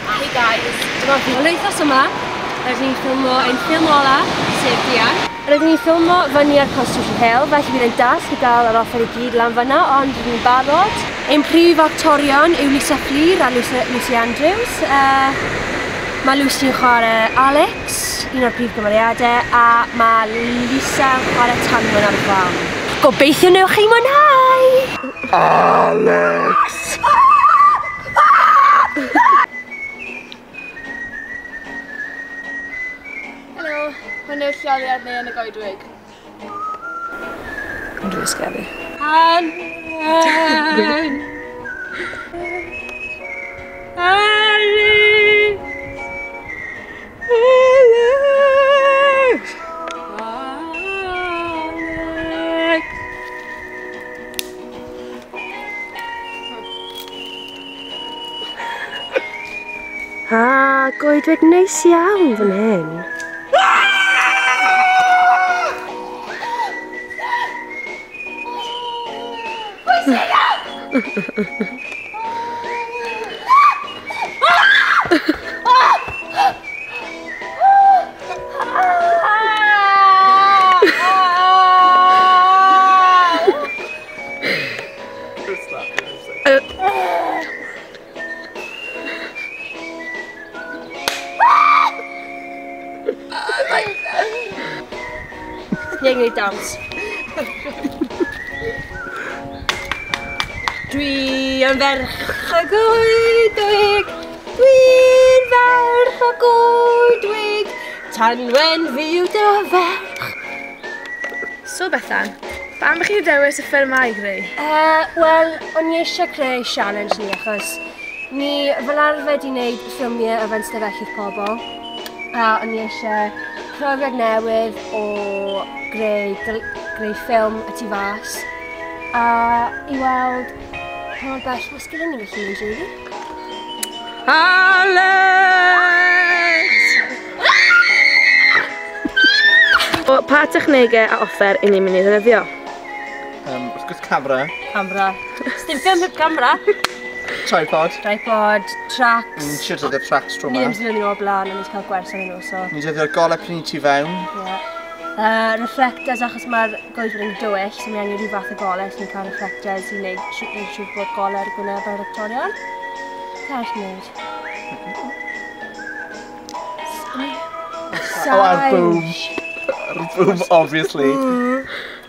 Hey guys, dyma fi. Wel wythnos yma, rydyn ni'n ffilmo ein ffilm ola, sef Dian. Rydyn ni'n ffilmo fyny ar Constitution Hill, felly bydd e'n dasg i gael yr offer I gyd lan fyna, ond rydyn ni'n barod. Ein prif actorion yw Lisa Fleer a Lucy Andrews. Mae Lucy yn chwarae Alex, un o'r prif gymeriadau, a mae Lisa yn chwarae Tanwen ar y fam. Gobeithio newch chi mwynhau! Alex! Helo, mae'n yw'r lleoliad neu yn y goedwig? Yn rili scary. Anwen! Ali! Alex! Alex! Goedwig neis iawn fan hyn. Ni'n gwneud dawns. Dwi yn ferch y goedwig, dwi'n ferch y goedwig, Tanwen fi yw dy ferch. So Bethan, pam bych chi dewis y ffilm ai greu? Wel, o'n i eisiau creu challenge ni achos ni fel arfer di wneud ffilmiau o fewn stafelloedd pobl a o'n i eisiau profiad newydd o greu ffilm y tu fas a I weld pa mor bell mae sgilyn ni felly yn Julie. Alex! Pa technegau a offer I ni'n mynd I ddefnyddio? Wrth gwrs camera. Camera. Sdim ffilm heb camera. Tripod. Tripod, tracks. Ni'n siŵr dyddi'r tracks tro Ni yma. ddim sydd yn nhw o blaen a ni'n cael gwers yn nhw, so... Ni'n dyddi'r golau pryn I tu fewn. Reflectors achos mae'r goedwig yn dywyll, so mi angen rhyw fath o golau, so ni'n cael reflectors I wneud siŵr bod golau ar gwyneb ar actorion. Cael wneud. O, a'r boom. A'r boom, obviously.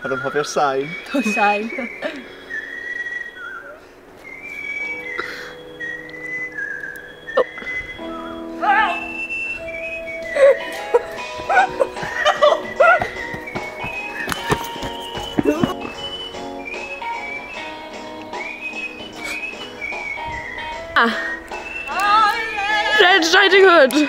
Ar ymhofio'r sain. O, sain. Red Riding Hood!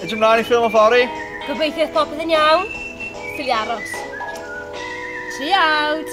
Edrych mlaen I ffilm o fori. Gobeithio popeth yn iawn. Ffili aros. Tri out.